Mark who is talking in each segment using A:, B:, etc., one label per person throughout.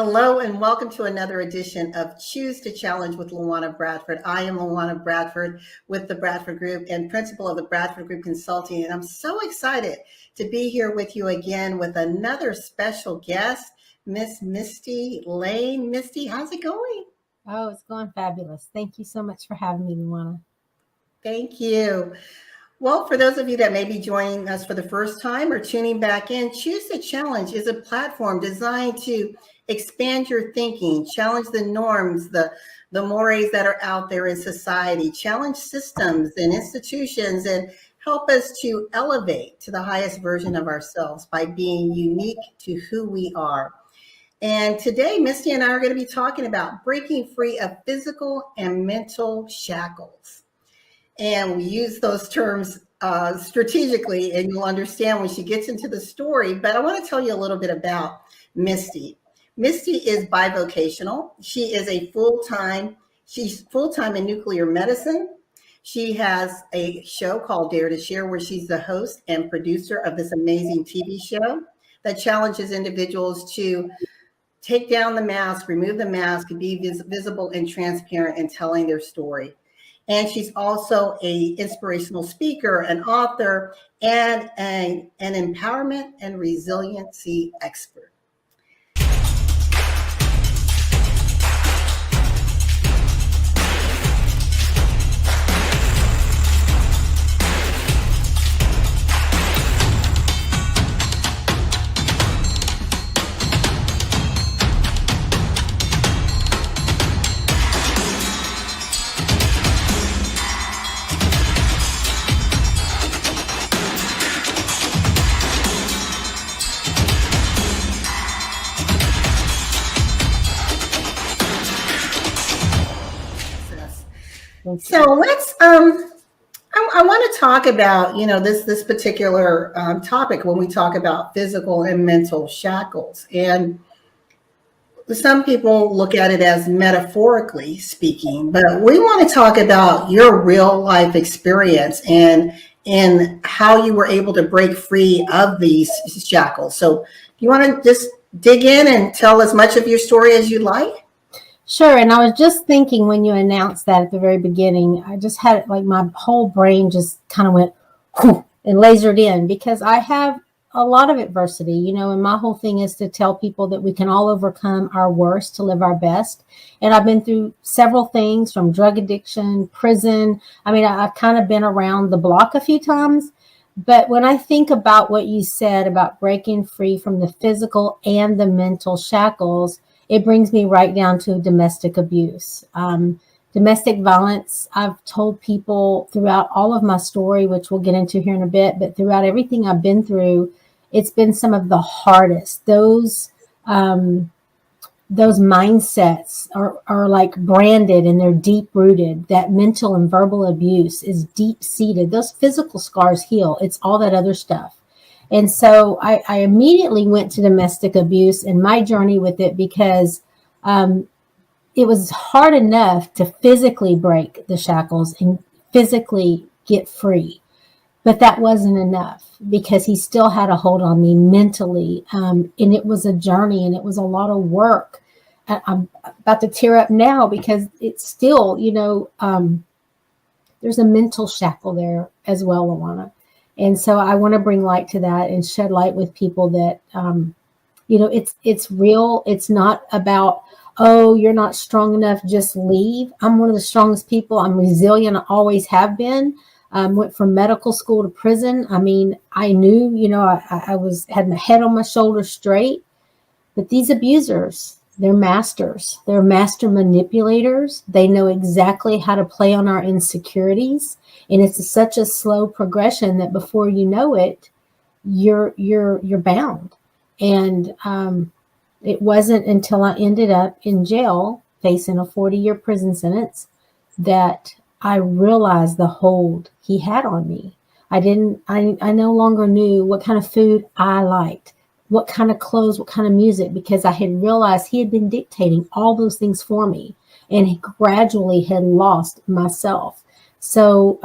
A: Hello and welcome to another edition of Choose to Challenge with LaWanna Bradford. I am LaWanna Bradford with the Bradford Group and principal of the Bradford Group Consulting. And I'm so excited to be here with you again with another special guest, Miss Mistie Layne. Mistie, how's it going?
B: Oh, it's going fabulous. Thank you so much for having me, LaWanna.
A: Thank you. Well, for those of you that may be joining us for the first time or tuning back in, Choose to Challenge is a platform designed to expand your thinking, challenge the norms, the mores that are out there in society, challenge systems and institutions, and help us to elevate to the highest version of ourselves by being unique to who we are. And today, Mistie and I are going to be talking about breaking free of physical and mental shackles. And we use those terms strategically, and you'll understand when she gets into the story. But I want to tell you a little bit about Mistie. Mistie is bivocational. She's full-time in nuclear medicine. She has a show called Dare to Share, where she's the host and producer of this amazing TV show that challenges individuals to take down the mask, remove the mask, be visible and transparent in telling their story. And she's also an inspirational speaker, an author, and an empowerment and resiliency expert. So let's I want to talk about this particular topic when we talk about physical and mental shackles. And some people look at it as metaphorically speaking, but we want to talk about your real life experience and how you were able to break free of these shackles. So you want to just dig in and tell as much of your story as you'd like?
B: Sure. And I was just thinking when you announced that at the very beginning, I just had like my whole brain just kind of went and lasered in, because I have a lot of adversity, and my whole thing is to tell people that we can all overcome our worst to live our best. And I've been through several things, from drug addiction, prison. I mean, I've kind of been around the block a few times. But when I think about what you said about breaking free from the physical and the mental shackles, it brings me right down to domestic abuse. Domestic violence, I've told people throughout all of my story, which we'll get into here in a bit, but throughout everything I've been through, it's been some of the hardest. Those mindsets are like branded, and they're deep rooted. That mental and verbal abuse is deep seated. Those physical scars heal. It's all that other stuff. And so I immediately went to domestic abuse and my journey with it, because it was hard enough to physically break the shackles and physically get free. But that wasn't enough, because he still had a hold on me mentally. And it was a journey, and it was a lot of work. I'm about to tear up now, because it's still, there's a mental shackle there as well, LaWanna. And so I want to bring light to that and shed light with people that, it's real. It's not about, oh, you're not strong enough, just leave. I'm one of the strongest people. I'm resilient. I always have been. Went from medical school to prison. I mean, I knew, I had my head on my shoulders straight. But these abusers, they're masters. They're master manipulators. They know exactly how to play on our insecurities. And it's such a slow progression that before you know it, you're bound. And it wasn't until I ended up in jail facing a 40-year prison sentence that I realized the hold he had on me. I no longer knew what kind of food I liked, what kind of clothes, what kind of music, because I had realized he had been dictating all those things for me, and he gradually had lost myself. So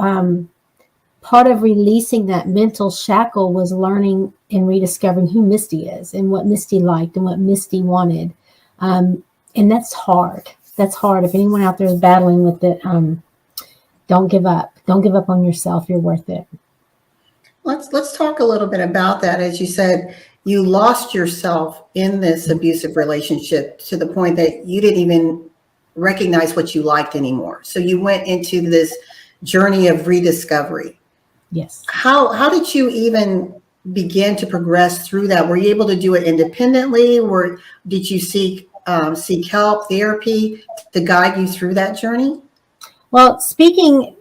B: part of releasing that mental shackle was learning and rediscovering who Mistie is and what Mistie liked and what Mistie wanted. And that's hard. That's hard. If anyone out there is battling with it, don't give up. Don't give up on yourself. You're worth it.
A: Let's talk a little bit about that. As you said, you lost yourself in this abusive relationship to the point that you didn't even recognize what you liked anymore. So you went into this journey of rediscovery.
B: Yes.
A: How did you even begin to progress through that? Were you able to do it independently, or did you seek help, therapy to guide you through that journey?
B: Well, speaking,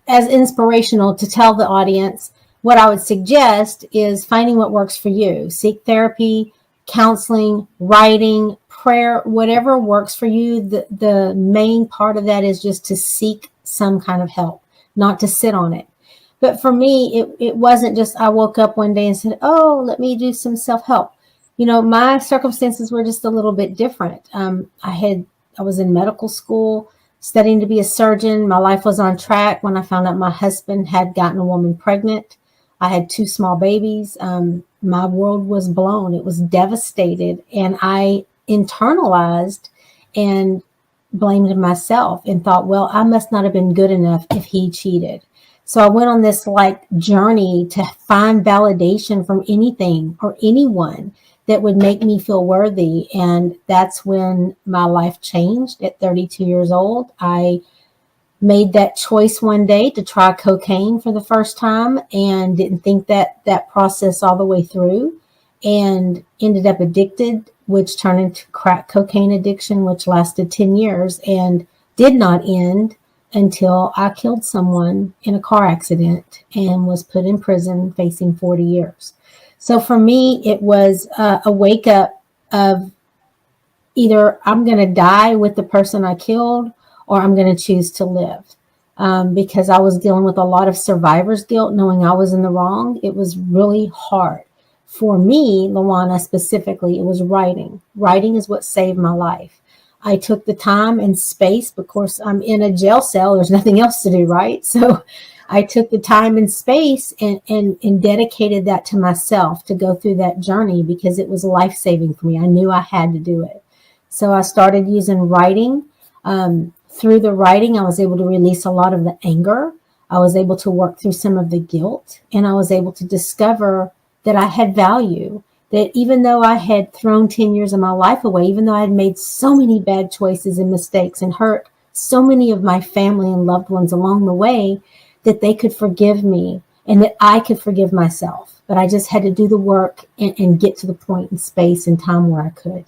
B: as inspirational to tell the audience, what I would suggest is finding what works for you. Seek therapy, counseling, writing, prayer, whatever works for you. The main part of that is just to seek some kind of help, not to sit on it. But for me, it wasn't just I woke up one day and said, oh, let me do some self-help. My circumstances were just a little bit different. I was in medical school, studying to be a surgeon. My life was on track when I found out my husband had gotten a woman pregnant. I had 2 small babies. My world was blown. It was devastated. And I internalized and blamed myself and thought, well, I must not have been good enough if he cheated. So I went on this journey to find validation from anything or anyone that would make me feel worthy. And that's when my life changed at 32 years old. I made that choice one day to try cocaine for the first time and didn't think that process all the way through, and ended up addicted, which turned into crack cocaine addiction, which lasted 10 years and did not end until I killed someone in a car accident and was put in prison facing 40 years. So for me, it was a wake up of either I'm going to die with the person I killed or I'm going to choose to live. Because I was dealing with a lot of survivor's guilt, knowing I was in the wrong. It was really hard. For me, LaWanna specifically, it was writing. Writing is what saved my life. I took the time and space, of course, I'm in a jail cell. There's nothing else to do, right? So I took the time and space and dedicated that to myself to go through that journey because it was life-saving for me. I knew I had to do it. So I started using writing. Through the writing, I was able to release a lot of the anger. I was able to work through some of the guilt, and I was able to discover that I had value, that even though I had thrown 10 years of my life away, even though I had made so many bad choices and mistakes and hurt so many of my family and loved ones along the way, that they could forgive me and that I could forgive myself. But I just had to do the work and get to the point in space and time where I could.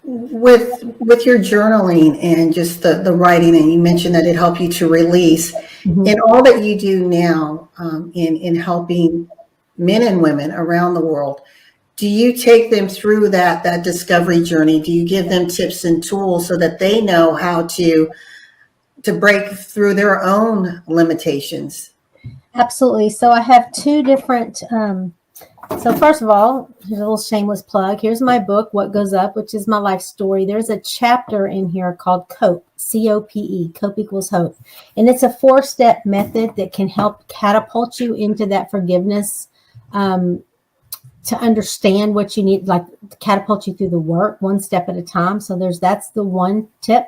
A: With your journaling and just the writing, and you mentioned that it helped you to release, in all that you do now, in helping men and women around the world, do you take them through that discovery journey? Do you give them tips and tools so that they know how to break through their own limitations?
B: Absolutely. So I have 2 different so first of all, here's a little shameless plug. Here's my book, What Goes Up, which is my life story. There's a chapter in here called COPE, C-O-P-E, COPE equals hope. And it's a 4-step method that can help catapult you into that forgiveness, to understand what you need, catapult you through the work 1 step at a time. So that's the 1 tip.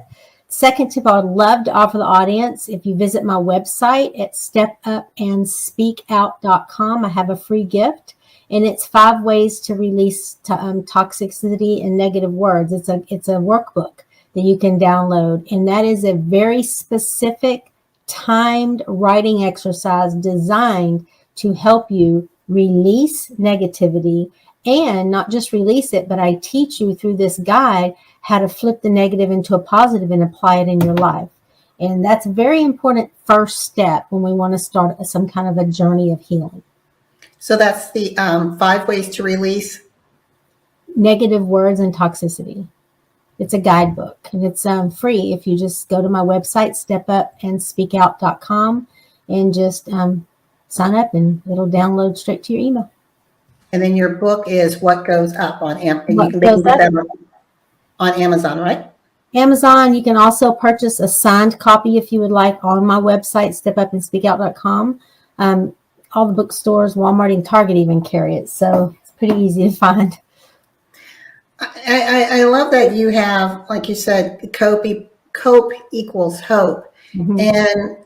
B: Second tip I would love to offer the audience, if you visit my website at stepupandspeakout.com, I have a free gift. And it's 5 ways to release toxicity and negative words. It's a workbook that you can download. And that is a very specific timed writing exercise designed to help you release negativity, and not just release it, but I teach you through this guide how to flip the negative into a positive and apply it in your life. And that's a very important first step when we want to start some kind of a journey of healing.
A: So that's the 5 ways to release
B: negative words and toxicity. It's a guidebook, and it's free if you just go to my website, stepupandspeakout.com, and just sign up, and it'll download straight to your email.
A: And then your book is What Goes Up on Amazon. You can get that on Amazon, right?
B: Amazon. You can also purchase a signed copy if you would like on my website, stepupandspeakout.com. All the bookstores, Walmart and Target even carry it. So it's pretty easy to find.
A: I love that you have, like you said, cope equals hope.
B: Mhm.
A: And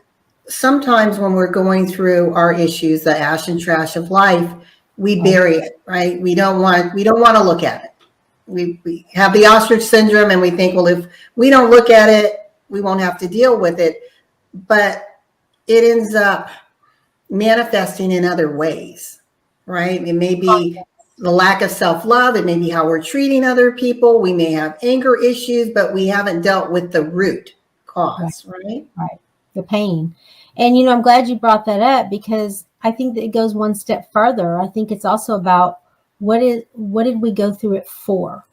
A: sometimes when we're going through our issues, the ash and trash of life, we
B: Right.
A: bury it, right? We don't want to look at it. We have the ostrich syndrome and we think, well, if we don't look at it, we won't have to deal with it. But it ends up manifesting in other ways, right? It may be the lack of self-love. It may be how we're treating other people. We may have anger issues, but we haven't dealt with the root
B: Right.
A: cause, right?
B: Right. The pain. And, I'm glad you brought that up because I think that it goes one step further. I think it's also about what did we go through it for?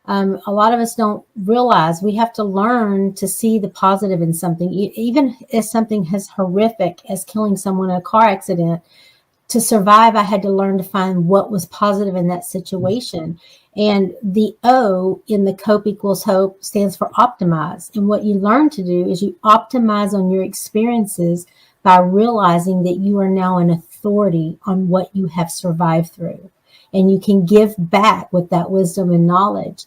B: A lot of us don't realize we have to learn to see the positive in something, even if something as horrific as killing someone in a car accident. To survive, I had to learn to find what was positive in that situation. And the O in the cope equals hope stands for optimize. And what you learn to do is you optimize on your experiences by realizing that you are now an authority on what you have survived through. And you can give back with that wisdom and knowledge.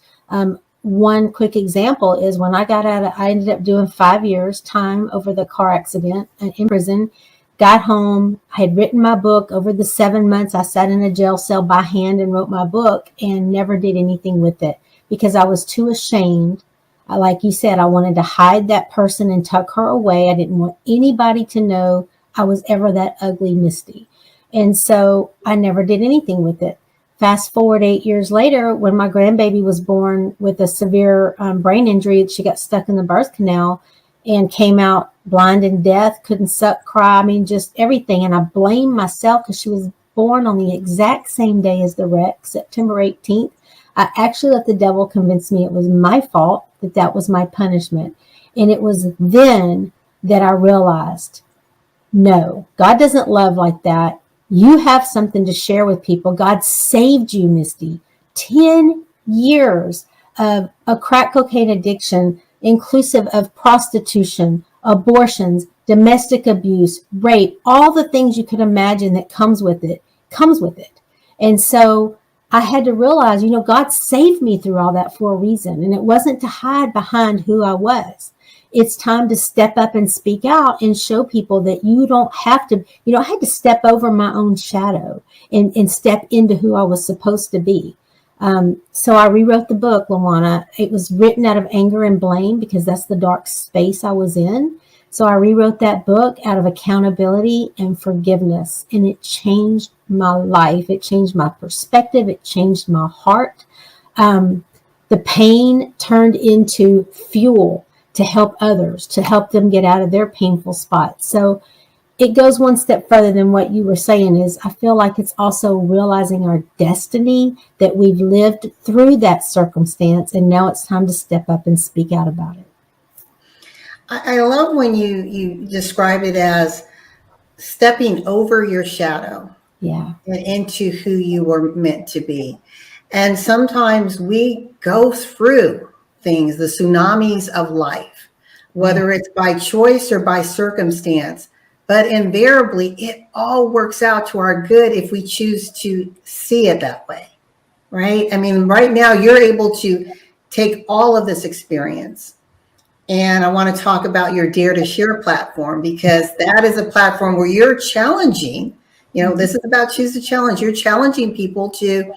B: One quick example is when I got out, I ended up doing 5 years time over the car accident in prison. Got home, I had written my book. Over the 7 months I sat in a jail cell by hand and wrote my book and never did anything with it because I was too ashamed. Like you said, I wanted to hide that person and tuck her away. I didn't want anybody to know I was ever that ugly Misty. And so I never did anything with it. Fast forward 8 years later, when my grandbaby was born with a severe brain injury, she got stuck in the birth canal and came out blind and deaf, couldn't suck, cry. I mean, just everything. And I blamed myself because she was born on the exact same day as the wreck, September 18th. I actually let the devil convince me it was my fault, that was my punishment. And it was then that I realized, no, God doesn't love like that. You have something to share with people. God saved you, Misty. 10 years of a crack cocaine addiction, inclusive of prostitution, abortions, domestic abuse, rape, all the things you could imagine that comes with it. And so I had to realize, God saved me through all that for a reason. And it wasn't to hide behind who I was. It's time to step up and speak out and show people that you don't have to, I had to step over my own shadow and step into who I was supposed to be. So I rewrote the book, LaWanna. It was written out of anger and blame because that's the dark space I was in. So I rewrote that book out of accountability and forgiveness, and it changed my life. It changed my perspective. It changed my heart. The pain turned into fuel to help others, to help them get out of their painful spots. So it goes one step further than what you were saying is I feel like it's also realizing our destiny, that we've lived through that circumstance and now it's time to step up and speak out about it.
A: I love when you describe it as stepping over your shadow.
B: Yeah.
A: And into who you were meant to be. And sometimes we go through things, the tsunamis of life, whether it's by choice or by circumstance. But invariably, it all works out to our good if we choose to see it that way, right? I mean, right now, you're able to take all of this experience. And I want to talk about your Dare to Share platform, because that is a platform where you're challenging, this is about Choose to Challenge. You're challenging people to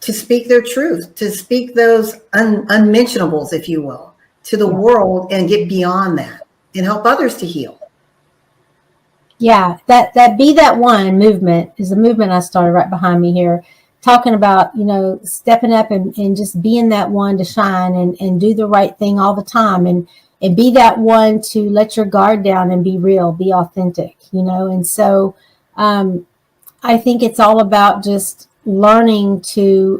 A: speak their truth, to speak those unmentionables, if you will, to the world and get beyond that and help others to heal.
B: Yeah, that Be That One movement is a movement I started right behind me here, talking about, stepping up and just being that one to shine and do the right thing all the time and be that one to let your guard down and be real, be authentic, And so I think it's all about just learning to,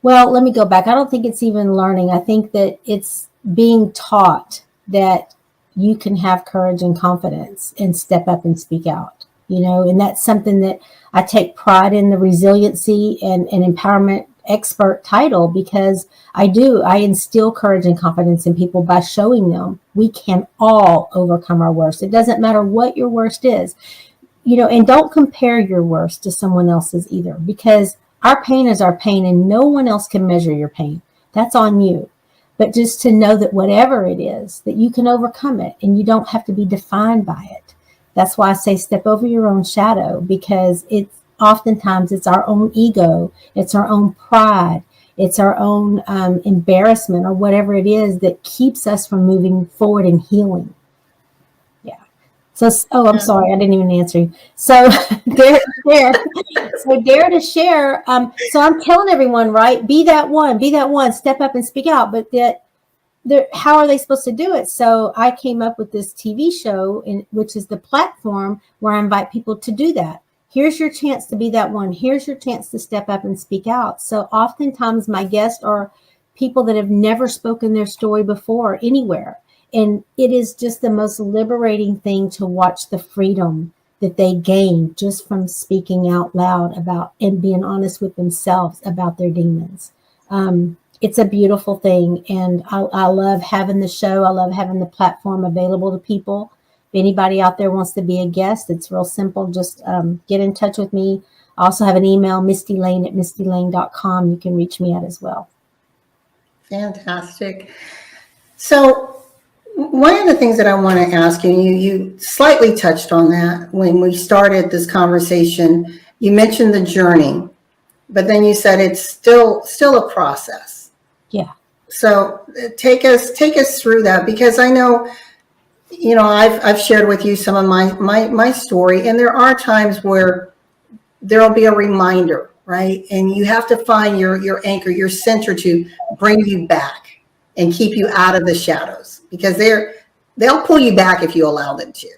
B: well, let me go back. I don't think it's even learning. I think that it's being taught that you can have courage and confidence and step up and speak out, and that's something that I take pride in, the resiliency and empowerment expert title, because I instill courage and confidence in people by showing them we can all overcome our worst. It doesn't matter what your worst is, and don't compare your worst to someone else's either, because our pain is our pain, and no one else can measure your pain. That's on you. But just to know that whatever it is, that you can overcome it and you don't have to be defined by it. That's why I say step over your own shadow, because it's oftentimes it's our own ego, it's our own pride, it's our own embarrassment or whatever it is that keeps us from moving forward and healing. Yeah. So, oh, I'm sorry, I didn't even answer you. So, dare to share. So I'm telling everyone, right? Be that one, step up and speak out. But how are they supposed to do it? So I came up with this TV show, which is the platform where I invite people to do that. Here's your chance to be that one. Here's your chance to step up and speak out. So oftentimes my guests are people that have never spoken their story before anywhere. And it is just the most liberating thing to watch the freedom that they gain just from speaking out loud about and being honest with themselves about their demons. It's a beautiful thing. And I love having the show. I love having the platform available to people. If anybody out there wants to be a guest, it's real simple. Just get in touch with me. I also have an email, mistielayne@mistielayne.com. You can reach me at as well.
A: Fantastic. So one of the things that I want to ask you, you slightly touched on that when we started this conversation. You mentioned the journey, but then you said it's still a process.
B: Yeah.
A: So take us through that, because I know, I've shared with you some of my story, and there are times where there'll be a reminder, right? And you have to find your anchor, your center to bring you back and keep you out of the shadows, because they'll pull you back if you allow them to.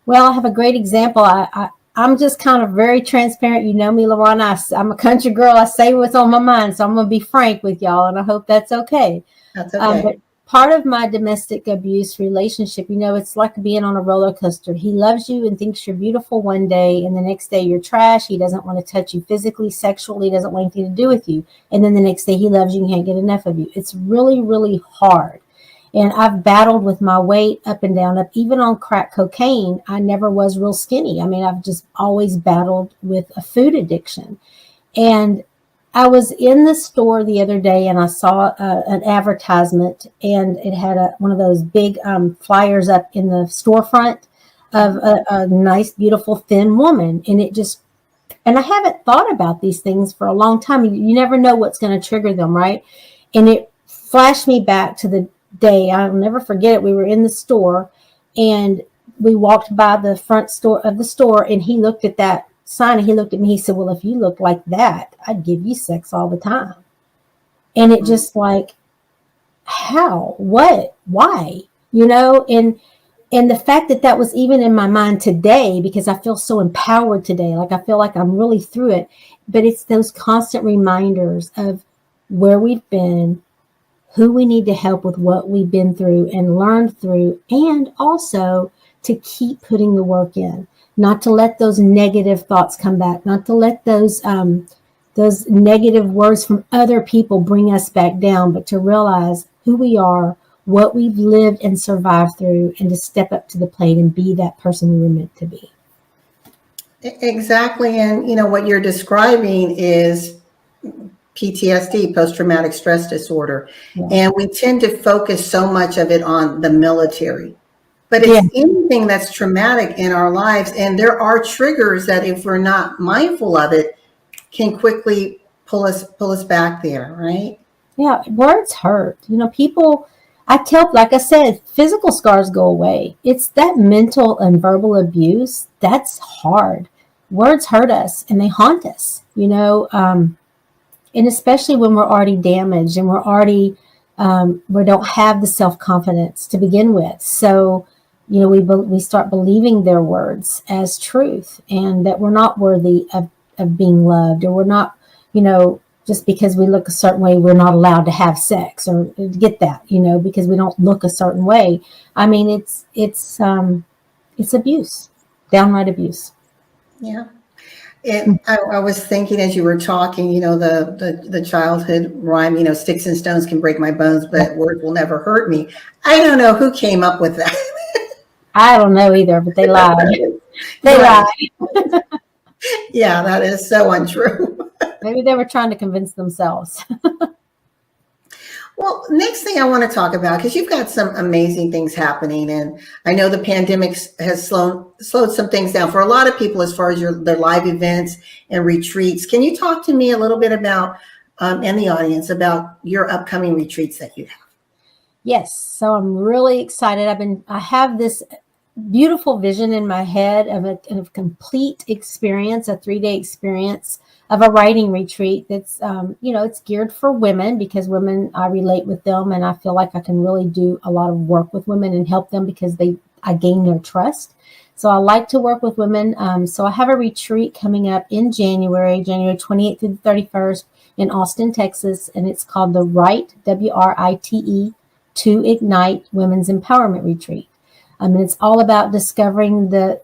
B: Well, I have a great example. I'm just kind of very transparent. You know me, LaWanna. I'm a country girl. I say what's on my mind. So I'm going to be frank with y'all, and I hope that's okay.
A: That's okay.
B: But part of my domestic abuse relationship, it's like being on a roller coaster. He loves you and thinks you're beautiful one day, and the next day you're trash. He doesn't want to touch you physically, sexually, doesn't want anything to do with you. And then the next day he loves you and can't get enough of you. It's really, really hard. And I've battled with my weight up and down, even on crack cocaine. I never was real skinny. I've just always battled with a food addiction. And I was in the store the other day and I saw an advertisement, and it had one of those big flyers up in the storefront of a nice, beautiful, thin woman. And I haven't thought about these things for a long time. You never know what's going to trigger them, right? And it flashed me back to the day. I'll never forget it. We were in the store and we walked by the front of the store, and he looked at that sign and he looked at me. He said, "Well, if you look like that, I'd give you sex all the time." And it just like, how, what, why, and the fact that was even in my mind today, because I feel so empowered today. Like I feel like I'm really through it, but it's those constant reminders of where we've been, who we need to help with what we've been through and learned through, and also to keep putting the work in, not to let those negative thoughts come back, not to let those negative words from other people bring us back down, but to realize who we are, what we've lived and survived through, and to step up to the plate and be that person we were meant to be.
A: Exactly. And what you're describing is PTSD, post-traumatic stress disorder. Yeah. And we tend to focus so much of it on the military. But it's anything that's traumatic in our lives. And there are triggers that, if we're not mindful of it, can quickly pull us back there, right?
B: Yeah, words hurt. People, like I said, physical scars go away. It's that mental and verbal abuse that's hard. Words hurt us and they haunt us, and especially when we're already damaged and we're already, we don't have the self-confidence to begin with. So, we start believing their words as truth, and that we're not worthy of being loved, or we're not, just because we look a certain way, we're not allowed to have sex or get that, because we don't look a certain way. It's abuse, downright abuse.
A: Yeah. And I was thinking as you were talking, the childhood rhyme, sticks and stones can break my bones, but words will never hurt me. I don't know who came up with that.
B: I don't know either, but they lied. They lied.
A: Yeah, that is so untrue.
B: Maybe they were trying to convince themselves.
A: Well, next thing I want to talk about, because you've got some amazing things happening, and I know the pandemic has slowed some things down for a lot of people as far as their live events and retreats. Can you talk to me a little bit about, and the audience, about your upcoming retreats that you have?
B: Yes. So I'm really excited. I have this beautiful vision in my head of a complete experience, a 3-day experience of a writing retreat that's, it's geared for women, because women, I relate with them, and I feel like I can really do a lot of work with women and help them because I gain their trust. So I like to work with women. So I have a retreat coming up in January 28th through the 31st in Austin, Texas, and it's called the Write, WRITE, to Ignite Women's Empowerment Retreat. And it's all about discovering the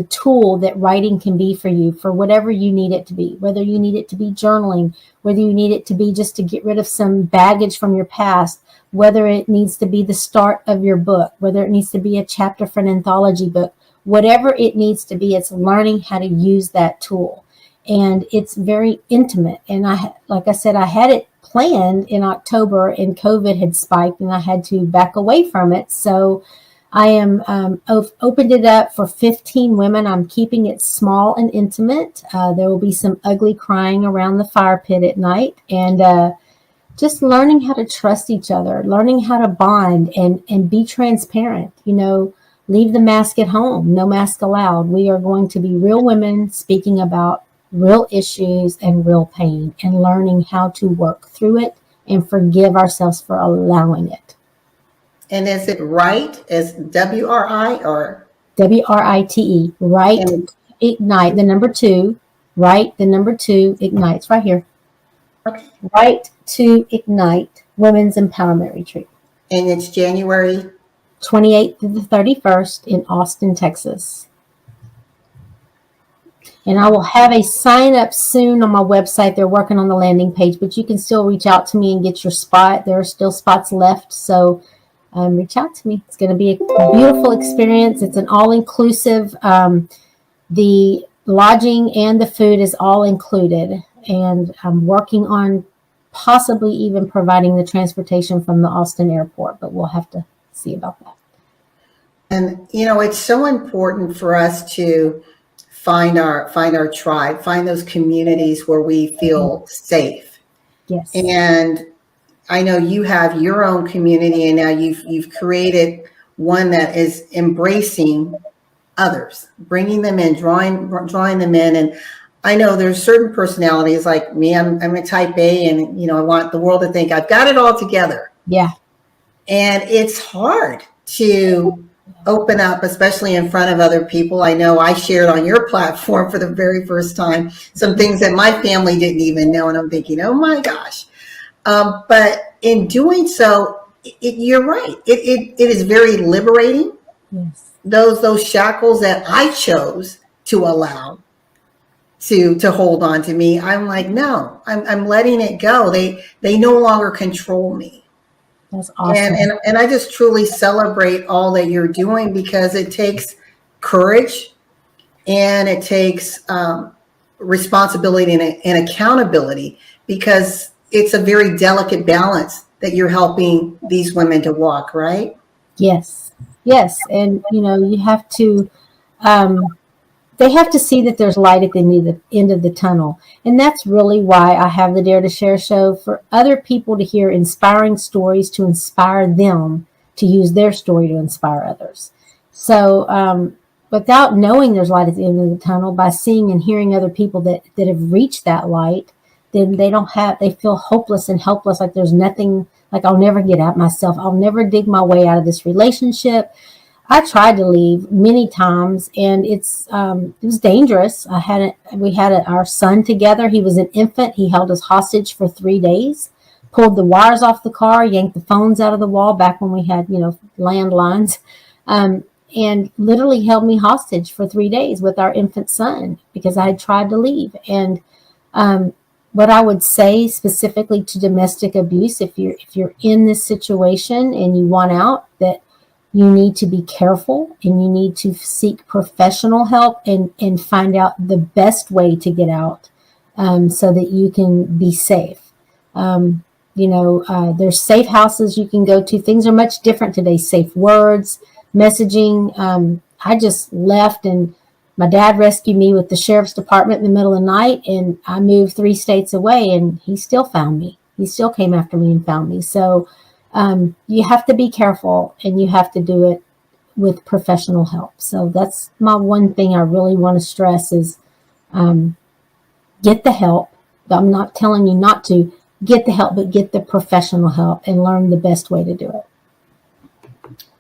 B: tool that writing can be for you, for whatever you need it to be, whether you need it to be journaling, whether you need it to be just to get rid of some baggage from your past, whether it needs to be the start of your book, whether it needs to be a chapter for an anthology book, whatever it needs to be, it's learning how to use that tool. And it's very intimate. And like I said, I had it planned in October and COVID had spiked and I had to back away from it. So I am opened it up for 15 women. I'm keeping it small and intimate. There will be some ugly crying around the fire pit at night, and just learning how to trust each other, learning how to bond and be transparent. Leave the mask at home. No mask allowed. We are going to be real women speaking about real issues and real pain, and learning how to work through it and forgive ourselves for allowing it.
A: And is it right as WRI or
B: WRITE? Write, Ignite, the number 2. Write, the number 2, Ignite. It's right here.
A: Okay.
B: Write to Ignite Women's Empowerment Retreat.
A: And it's January
B: 28th to the 31st in Austin, Texas. And I will have a sign up soon on my website. They're working on the landing page, but you can still reach out to me and get your spot. There are still spots left. So reach out to me. It's going to be a beautiful experience. It's an all-inclusive. The lodging and the food is all included. And I'm working on possibly even providing the transportation from the Austin airport, but we'll have to see about that.
A: And, it's so important for us to find our tribe, find those communities where we feel safe.
B: Yes.
A: And I know you have your own community, and now you've created one that is embracing others, bringing them in, drawing them in. And I know there's certain personalities like me. I'm a type A, and I want the world to think I've got it all together.
B: Yeah.
A: And it's hard to open up, especially in front of other people. I know I shared on your platform for the very first time some things that my family didn't even know, and I'm thinking, oh my gosh. But in doing so, you're right. It is very liberating.
B: Yes.
A: Those shackles that I chose to allow to hold on to me, I'm like, no, I'm letting it go. They no longer control me.
B: That's awesome.
A: And I just truly celebrate all that you're doing, because it takes courage and it takes responsibility and accountability, because it's a very delicate balance that you're helping these women to walk, right?
B: Yes. And, you have to, they have to see that there's light at the end of the tunnel. And that's really why I have the Dare to Share show, for other people to hear inspiring stories, to inspire them to use their story to inspire others. So, without knowing there's light at the end of the tunnel, by seeing and hearing other people that have reached that light, then they feel hopeless and helpless, like there's nothing, like I'll never get out myself. I'll never dig my way out of this relationship. I tried to leave many times, and it was dangerous. We had our son together. He was an infant. He held us hostage for 3 days, pulled the wires off the car, yanked the phones out of the wall back when we had, landlines, and literally held me hostage for 3 days with our infant son, because I had tried to leave. And what I would say specifically to domestic abuse, if you're in this situation and you want out, that you need to be careful and you need to seek professional help and find out the best way to get out. so that you can be safe. There's safe houses you can go to. Things are much different today. Safe words, messaging. I just left, and my dad rescued me with the sheriff's department in the middle of the night, and I moved 3 states away, and he still found me. He still came after me and found me. So you have to be careful, and you have to do it with professional help. So that's my one thing I really want to stress is get the help. I'm not telling you not to get the help, but get the professional help and learn the best way to do it.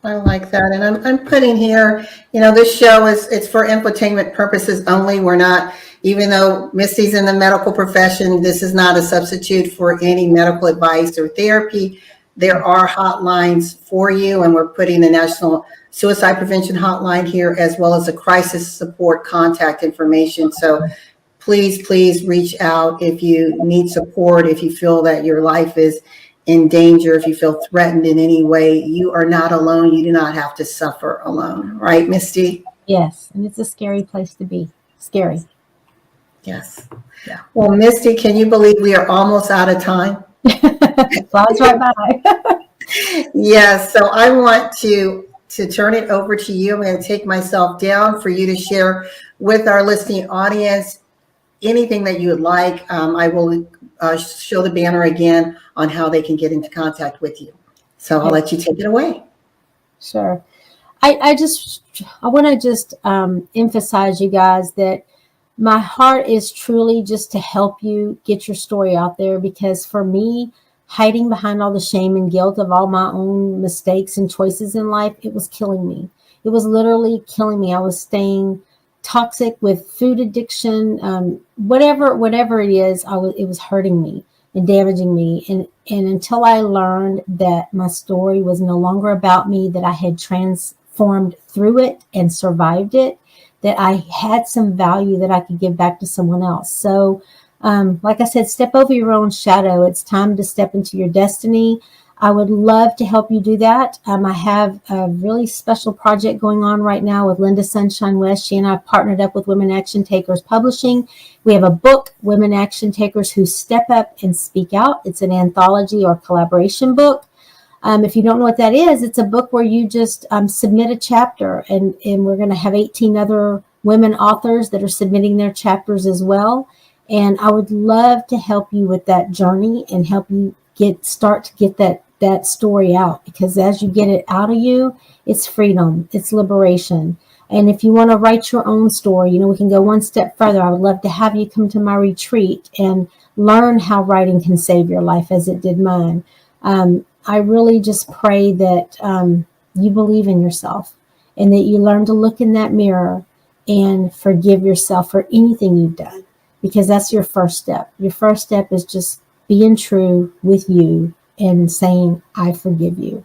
A: I like that. And I'm putting here, this show it's for infotainment purposes only. We're not, even though Mistie's in the medical profession, this is not a substitute for any medical advice or therapy. There are hotlines for you, and we're putting the National Suicide Prevention Hotline here, as well as a crisis support contact information. So please reach out if you need support, if you feel that your life is in danger, if you feel threatened in any way. You are not alone. You do not have to suffer alone. Right, Mistie?
B: Yes. And it's a scary place to be. Scary.
A: Yes. Yeah. Well, Mistie, can you believe we are almost out of time?
B: Flies right by.
A: Yes. So I want to turn it over to you. I'm going to take myself down for you to share with our listening audience anything that you would like. I will show the banner again on how they can get into contact with you. So I'll let you take it away.
B: Sure. I want to just emphasize, you guys, that my heart is truly just to help you get your story out there, because for me, hiding behind all the shame and guilt of all my own mistakes and choices in life, it was killing me. It was literally killing me. I was staying toxic with food addiction, whatever it is, it was hurting me and damaging me. And until I learned that my story was no longer about me, that I had transformed through it and survived it, that I had some value that I could give back to someone else. So, like I said, step over your own shadow. It's time to step into your destiny. I would love to help you do that. I have a really special project going on right now with Linda Sunshine West. She and I partnered up with Women Action Takers Publishing. We have a book, Women Action Takers Who Step Up and Speak Out. It's an anthology or collaboration book. If you don't know what that is, it's a book where you just submit a chapter, and we're going to have 18 other women authors that are submitting their chapters as well. And I would love to help you with that journey and help you start to get that story out, because as you get it out of you, it's freedom, it's liberation. And if you want to write your own story, we can go one step further. I would love to have you come to my retreat and learn how writing can save your life as it did mine. I really just pray that you believe in yourself and that you learn to look in that mirror and forgive yourself for anything you've done, because that's your first step. Your first step is just being true with you and saying, I forgive you.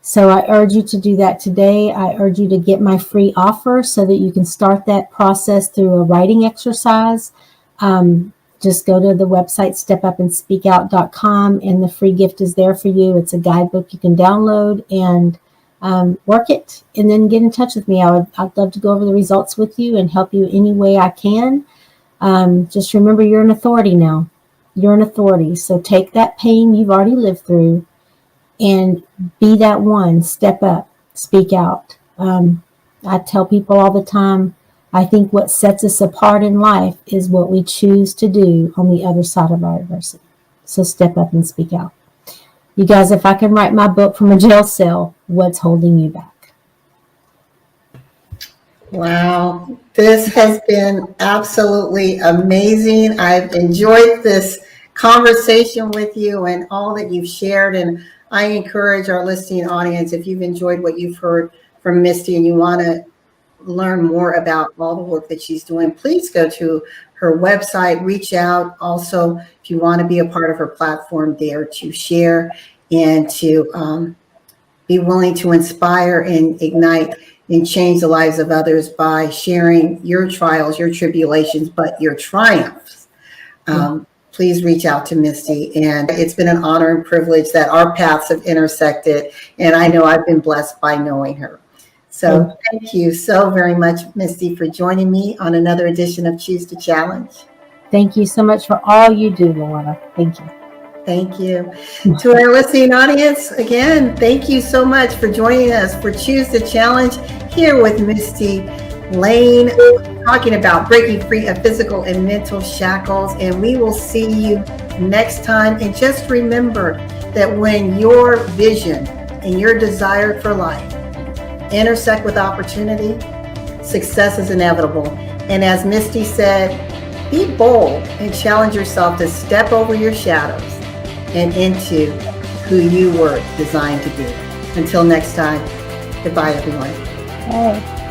B: So I urge you to do that today. I urge you to get my free offer so that you can start that process through a writing exercise. Just go to the website, stepupandspeakout.com, and the free gift is there for you. It's a guidebook you can download and work it, and then get in touch with me. I'd love to go over the results with you and help you any way I can. Just remember, you're an authority now. You're an authority. So take that pain you've already lived through and be that one. Step up, speak out. I tell people all the time, I think what sets us apart in life is what we choose to do on the other side of our adversity. So step up and speak out. You guys, if I can write my book from a jail cell, what's holding you back?
A: Wow. This has been absolutely amazing. I've enjoyed this conversation with you and all that you've shared. And I encourage our listening audience, if you've enjoyed what you've heard from Mistie and you want to learn more about all the work that she's doing, please go to her website, reach out. Also, if you want to be a part of her platform, there to share and to be willing to inspire and ignite and change the lives of others by sharing your trials, your tribulations, but your triumphs. Please reach out to Mistie. And it's been an honor and privilege that our paths have intersected. And I know I've been blessed by knowing her. So thank you so very much, Mistie, for joining me on another edition of Choose to Challenge.
B: thank you so much for all you do, LaWanna. Thank you.
A: Thank you. To our listening audience, again, thank you so much for joining us for Choose the Challenge here with Mistie Layne, talking about breaking free of physical and mental shackles. And we will see you next time. And just remember that when your vision and your desire for life intersect with opportunity, success is inevitable. And as Mistie said, be bold and challenge yourself to step over your shadows and into who you were designed to be. Until next time, goodbye, everyone.
B: Bye.